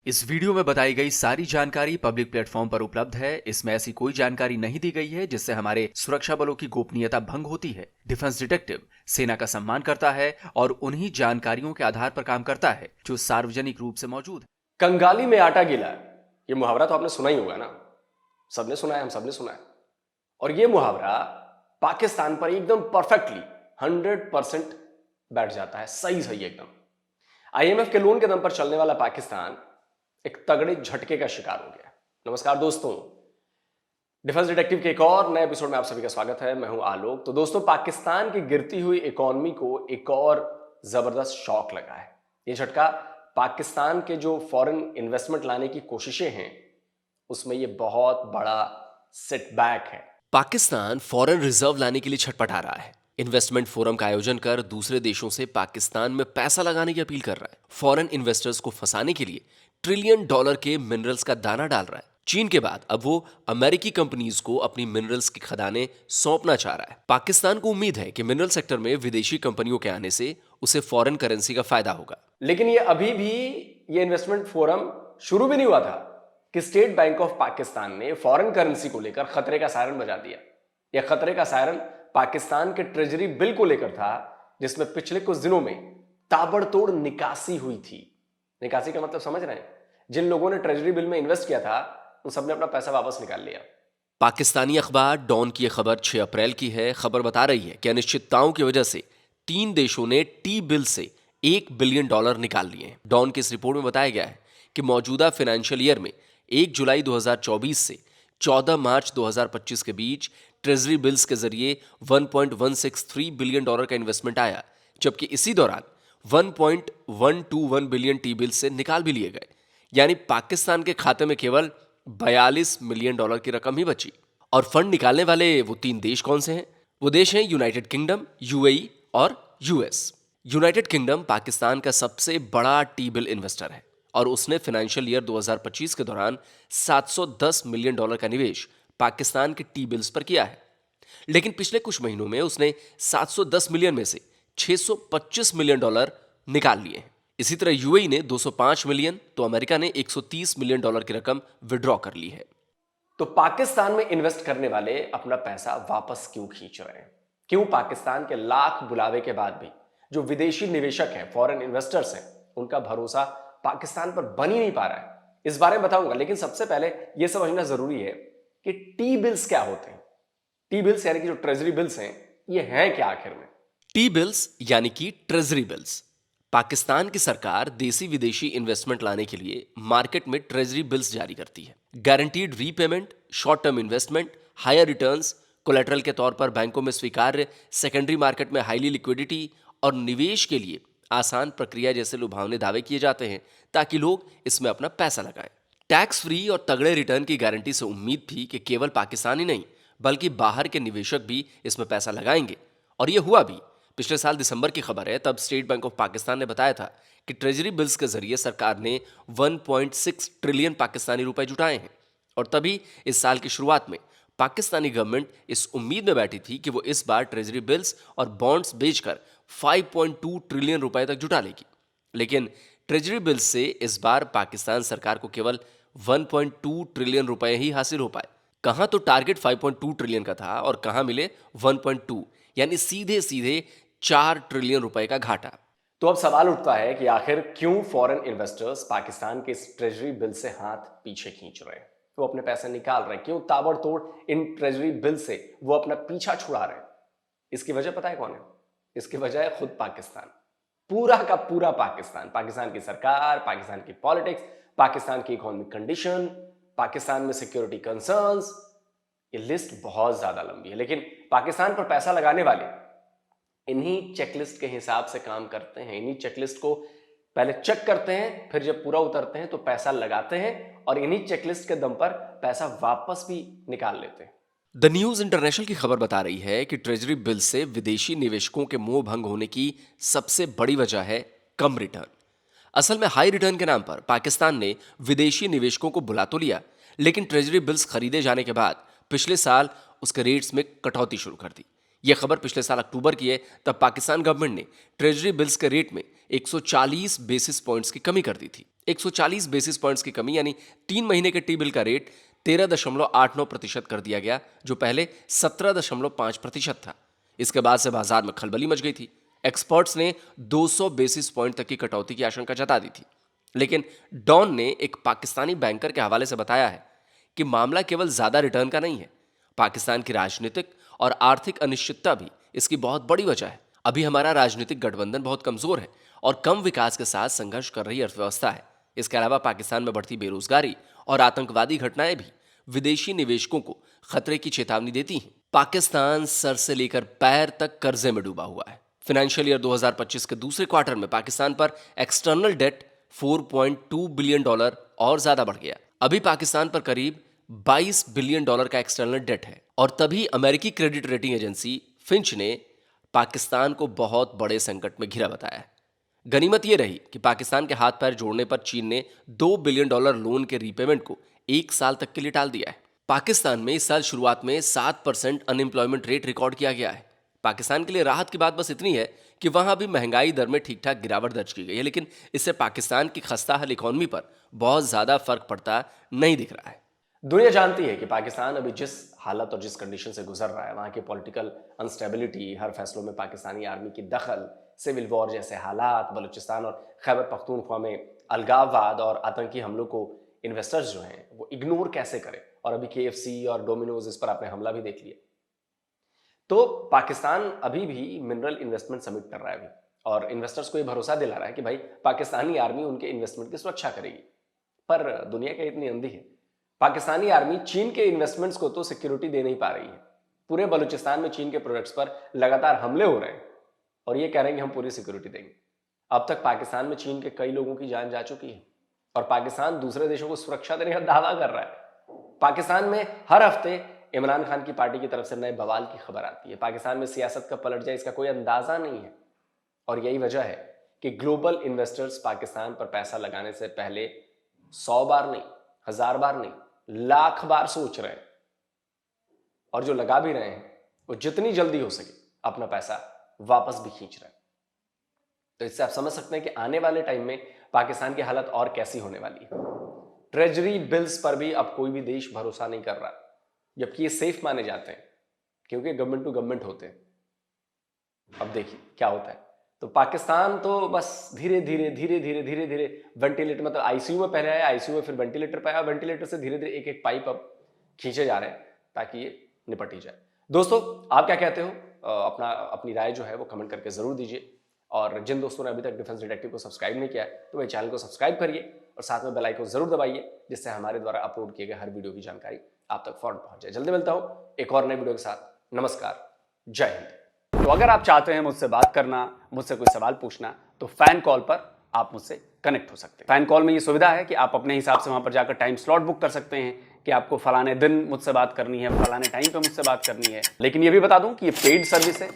इस वीडियो में बताई गई सारी जानकारी पब्लिक प्लेटफॉर्म पर उपलब्ध है। इसमें ऐसी कोई जानकारी नहीं दी गई है जिससे हमारे सुरक्षा बलों की गोपनीयता भंग होती है। डिफेंस डिटेक्टिव सेना का सम्मान करता है और उन्हीं जानकारियों के आधार पर काम करता है जो सार्वजनिक रूप से मौजूद है। कंगाली में आटा गीला, ये मुहावरा तो आपने सुना ही होगा ना। सबने सुना है, हम सबने सुना है। और ये मुहावरा पाकिस्तान पर एकदम परफेक्टली 100% बैठ जाता है, सही सही एकदम। आईएमएफ के लोन के दम पर चलने वाला पाकिस्तान एक तगड़े झटके का शिकार हो गया। नमस्कार दोस्तों, डिफेंस डिटेक्टिव के एक और नए एपिसोड में आप सभी का स्वागत है। मैं हूं आलोक। तो दोस्तों, पाकिस्तान की गिरती हुई इकोनॉमी को एक और जबरदस्त शॉक लगा है। यह झटका पाकिस्तान के जो फॉरेन इन्वेस्टमेंट लाने की कोशिशें हैं उसमें यह बहुत बड़ा सेटबैक है। पाकिस्तान फॉरेन रिजर्व लाने के लिए छटपटा रहा है। इन्वेस्टमेंट फोरम का आयोजन कर दूसरे देशों से पाकिस्तान में पैसा लगाने की अपील कर रहा है। फॉरेन इन्वेस्टर्स को फंसाने के लिए $1 ट्रिलियन के मिनरल्स का दाना डाल रहा है। चीन के बाद अब वो अमेरिकी कंपनीज को अपनी मिनरल्स की खदानें सौंपना चाह रहा है। पाकिस्तान को उम्मीद है कि मिनरल सेक्टर में विदेशी कंपनियों के आने से उसे फॉरेन करेंसी का फायदा होगा। लेकिन ये अभी भी ये इन्वेस्टमेंट फोरम शुरू भी नहीं हुआ था कि स्टेट बैंक ऑफ पाकिस्तान ने फॉरेन करेंसी को लेकर खतरे का सायरन बजा दिया। यह खतरे का सायरन पाकिस्तान के ट्रेजरी बिल को लेकर था, जिसमें पिछले कुछ दिनों में ताबड़तोड़ निकासी हुई थी। निकासी का मतलब समझ रहे हैं? जिन लोगों ने ट्रेजरी बिल में इन्वेस्ट किया था उन सबने अपना पैसा वापस निकाल लिया। पाकिस्तानी अखबार डॉन की यह खबर 6 अप्रैल की है। खबर बता रही है कि अनिश्चितताओं की वजह से 3 देशों ने टी बिल से $1 बिलियन निकाल लिए हैं। डॉन की इस रिपोर्ट में बताया गया है कि मौजूदा फाइनेंशियल ईयर में 1 जुलाई 2024 से 14 मार्च 2025 के बीच ट्रेजरी बिल्स के जरिए $1.163 बिलियन का इन्वेस्टमेंट आया, जबकि इसी दौरान 1.121 बिलियन टी बिल्स से निकाल भी लिए गए। यानी पाकिस्तान के खाते में केवल $42 मिलियन की रकम ही बची। और फंड निकालने वाले वो 3 देश कौन से हैं? वो देश हैं यूनाइटेड किंगडम, यूएई और यूएस। यूनाइटेड किंगडम पाकिस्तान का सबसे बड़ा टी बिल इन्वेस्टर है और उसने फाइनेंशियल ईयर 2025 के दौरान $710 मिलियन का निवेश पाकिस्तान के टी बिल्स पर किया है। लेकिन पिछले कुछ महीनों में उसने 710 मिलियन में से $625 मिलियन निकाल लिए हैं। इसी तरह यूएई ने 205 मिलियन तो अमेरिका ने $130 मिलियन की रकम विड्रॉ कर ली है। तो पाकिस्तान में इन्वेस्ट करने वाले अपना पैसा वापस क्यों खींच रहे हैं? क्यों पाकिस्तान के लाख बुलावे के बाद भी जो विदेशी निवेशक हैं, फॉरेन इन्वेस्टर्स हैं, उनका भरोसा पाकिस्तान पर बन ही नहीं पा रहा है? इस बारे में बताऊंगा, लेकिन सबसे पहले यह समझना जरूरी है कि टी बिल्स क्या होते हैं। टी बिल्स यानी कि जो ट्रेजरी बिल्स हैं, ये हैं क्या आखिर में? टी बिल्स यानी कि ट्रेजरी बिल्स। पाकिस्तान की सरकार देसी विदेशी इन्वेस्टमेंट लाने के लिए मार्केट में ट्रेजरी बिल्स जारी करती है। Guaranteed repayment, short term investment, higher returns, collateral के तौर पर बैंकों में स्वीकार्य, सेकेंडरी मार्केट में हाईली लिक्विडिटी और निवेश के लिए आसान प्रक्रिया जैसे लुभावने दावे किए जाते हैं ताकि लोग इसमें अपना पैसा लगाएं। टैक्स फ्री और तगड़े रिटर्न की गारंटी से उम्मीद थी कि केवल पाकिस्तान ही नहीं बल्कि बाहर के निवेशक भी इसमें पैसा लगाएंगे, और यह हुआ भी। पिछले साल दिसंबर की खबर है, तब स्टेट बैंक ऑफ पाकिस्तान ने बताया था कि ट्रेजरी बिल्स के जरिए सरकार ने 1.6 ट्रिलियन पाकिस्तानी रुपए जुटाए हैं। और तभी इस साल की शुरुआत में पाकिस्तानी गवर्नमेंट इस उम्मीद में बैठी थी कि वो इस बार ट्रेजरी बिल्स और बॉन्ड्स बेचकर 5.2 ट्रिलियन रुपए तक जुटा लेगी। लेकिन ट्रेजरी बिल्स से इस बार पाकिस्तान सरकार को केवल 1.2 ट्रिलियन रुपए ही हासिल हो पाए। कहां तो टारगेट 5.2 ट्रिलियन का था और कहां मिले 1.2, यानी सीधे सीधे 4 ट्रिलियन रुपए का घाटा। तो अब सवाल उठता है कि आखिर क्यों फॉरेन इन्वेस्टर्स पाकिस्तान के इस ट्रेजरी बिल से हाथ पीछे खींच रहे हैं? वो अपने पैसे निकाल रहे हैं? क्यों ताबड़तोड़ इन ट्रेजरी बिल से वो अपना पीछा छुड़ा रहे हैं? इसकी वजह पता है कौन है? इसकी वजह है खुद पाकिस्तान। पूरा का पूरा पाकिस्तान। पाकिस्तान की सरकार, पाकिस्तान की पॉलिटिक्स, पाकिस्तान की इकोनॉमिक कंडीशन, पाकिस्तान में सिक्योरिटी कंसर्न्स। ये लिस्ट बहुत ज्यादा लंबी है, लेकिन पाकिस्तान पर पैसा लगाने वाले इन्हीं चेकलिस्ट के हिसाब से काम करते हैं। इन्हीं चेकलिस्ट को पहले चेक करते हैं, फिर जब पूरा उतरते हैं तो पैसा लगाते हैं और इन्हीं चेकलिस्ट के दम पर पैसा वापस भी निकाल लेते हैं। द न्यूज इंटरनेशनल की खबर बता रही है कि ट्रेजरी बिल से विदेशी निवेशकों के मोह भंग होने की सबसे बड़ी वजह है कम रिटर्न। असल में हाई रिटर्न के नाम पर पाकिस्तान ने विदेशी निवेशकों को बुला तो लिया, लेकिन ट्रेजरी बिल्स खरीदे जाने के बाद पिछले साल उसके रेट्स में कटौती शुरू कर दी। यह खबर पिछले साल अक्टूबर की है। तब पाकिस्तान गवर्नमेंट ने ट्रेजरी बिल्स के रेट में 140 बेसिस पॉइंट्स की कमी कर दी थी। 140 बेसिस पॉइंट्स की कमी यानी 3 महीने के टी बिल का रेट 13.89% कर दिया गया, जो पहले 17.5% था। इसके बाद से बाजार में खलबली मच गई थी। एक्सपर्ट्स ने 200 बेसिस पॉइंट तक की कटौती की आशंका जता दी थी, लेकिन डॉन ने एक पाकिस्तानी बैंकर के हवाले से बताया है कि मामला केवल ज्यादा रिटर्न का नहीं है। पाकिस्तान की राजनीतिक और आर्थिक अनिश्चितता भी इसकी बहुत बड़ी वजह है। अभी हमारा राजनीतिक गठबंधन बहुत कमजोर है और कम विकास के साथ संघर्ष कर रही अर्थव्यवस्था है। इसके अलावा पाकिस्तान में बढ़ती बेरोजगारी और आतंकवादी घटनाएं भी विदेशी निवेशकों को खतरे की चेतावनी देती हैं। पाकिस्तान सर से लेकर पैर तक कर्जे में डूबा हुआ है। फाइनेंशियल ईयर 2025 के दूसरे क्वार्टर में पाकिस्तान पर एक्सटर्नल डेट $4.2 बिलियन और ज्यादा बढ़ गया। अभी पाकिस्तान पर करीब $22 बिलियन का एक्सटर्नल डेट है। और तभी अमेरिकी क्रेडिट रेटिंग एजेंसी फिंच ने पाकिस्तान को बहुत बड़े संकट में घिरा बताया है। गनीमत यह रही कि पाकिस्तान के हाथ पैर जोड़ने पर चीन ने $2 बिलियन लोन के रीपेमेंट को 1 साल तक के लिए टाल दिया है। पाकिस्तान में इस साल शुरुआत में 7% अनएम्प्लॉयमेंट रेट रिकॉर्ड किया गया है। पाकिस्तान के लिए राहत की बात बस इतनी है कि वहां भी महंगाई दर में ठीक ठाक गिरावट दर्ज की गई है, लेकिन इससे पाकिस्तान की खस्ता हाल इकोनॉमी पर बहुत ज्यादा फर्क पड़ता नहीं दिख रहा है। दुनिया जानती है कि पाकिस्तान अभी जिस हालत और जिस कंडीशन से गुजर रहा है, वहां की पॉलिटिकल अनस्टेबिलिटी, हर फैसलों में पाकिस्तानी आर्मी की दखल, सिविल वॉर जैसे हालात, बलूचिस्तान और खैबर पख्तूनख्वा में अलगाववाद और आतंकी हमलों को इन्वेस्टर्स जो हैं वो इग्नोर कैसे करें। और अभी KFC और डोमिनोज, इस पर आपने हमला भी देख लिया। तो पाकिस्तान अभी भी मिनरल इन्वेस्टमेंट समिट कर रहा है अभी, और इन्वेस्टर्स को ये भरोसा दिला रहा है कि भाई पाकिस्तानी आर्मी उनके इन्वेस्टमेंट की सुरक्षा करेगी। पर दुनिया क्या इतनी अंधी है? पाकिस्तानी आर्मी चीन के इन्वेस्टमेंट्स को तो सिक्योरिटी दे नहीं पा रही है। पूरे बलूचिस्तान में चीन के प्रोडक्ट्स पर लगातार हमले हो रहे हैं और ये कह रहे हैं कि हम पूरी सिक्योरिटी देंगे। अब तक पाकिस्तान में चीन के कई लोगों की जान जा चुकी है और पाकिस्तान दूसरे देशों को सुरक्षा देने का दावा कर रहा है। पाकिस्तान में हर हफ्ते इमरान खान की पार्टी की तरफ से नए बवाल की खबर आती है। पाकिस्तान में सियासत का पलट जाए इसका कोई अंदाजा नहीं है। और यही वजह है कि ग्लोबल इन्वेस्टर्स पाकिस्तान पर पैसा लगाने से पहले 100 बार नहीं, 1000 बार नहीं, लाख बार सोच रहे हैं। और जो लगा भी रहे हैं वो जितनी जल्दी हो सके अपना पैसा वापस भी खींच रहे हैं। तो इससे आप समझ सकते हैं कि आने वाले टाइम में पाकिस्तान की हालत और कैसी होने वाली है। ट्रेजरी बिल्स पर भी अब कोई भी देश भरोसा नहीं कर रहा, जबकि ये सेफ माने जाते हैं क्योंकि गवर्नमेंट टू गवर्नमेंट होते हैं। अब देखिए क्या होता है। तो पाकिस्तान तो बस धीरे धीरे वेंटिलेटर, मतलब आईसीयू में पहले आया, आईसीयू में फिर वेंटिलेटर पे आया, वेंटिलेटर से धीरे धीरे एक एक पाइप अब खींचे जा रहे हैं ताकि ये निपट ही जाए। दोस्तों, आप क्या कहते हो? अपनी राय जो है वो कमेंट करके जरूर दीजिए। और जिन दोस्तों ने अभी तक डिफेंस डिटेक्टिव को सब्सक्राइब नहीं किया है तो मेरे चैनल को सब्सक्राइब करिए और साथ में बेल आइकन जरूर दबाइए, जिससे हमारे द्वारा अपलोड किए गए हर वीडियो की जानकारी आप तक फौरन पहुंच जाए। जल्दी मिलता हूं एक और नए वीडियो के साथ। नमस्कार, जय हिंद। तो अगर आप चाहते हैं मुझसे बात करना, मुझसे कोई सवाल पूछना, तो फैन कॉल पर आप मुझसे कनेक्ट हो सकते हैं। फैन कॉल में ये सुविधा है कि आप अपने हिसाब से वहां पर जाकर टाइम स्लॉट बुक कर सकते हैं कि आपको फलाने दिन मुझसे बात करनी है, फलाने टाइम पे मुझसे बात करनी है। लेकिन ये भी बता दूं कि ये पेड सर्विस है।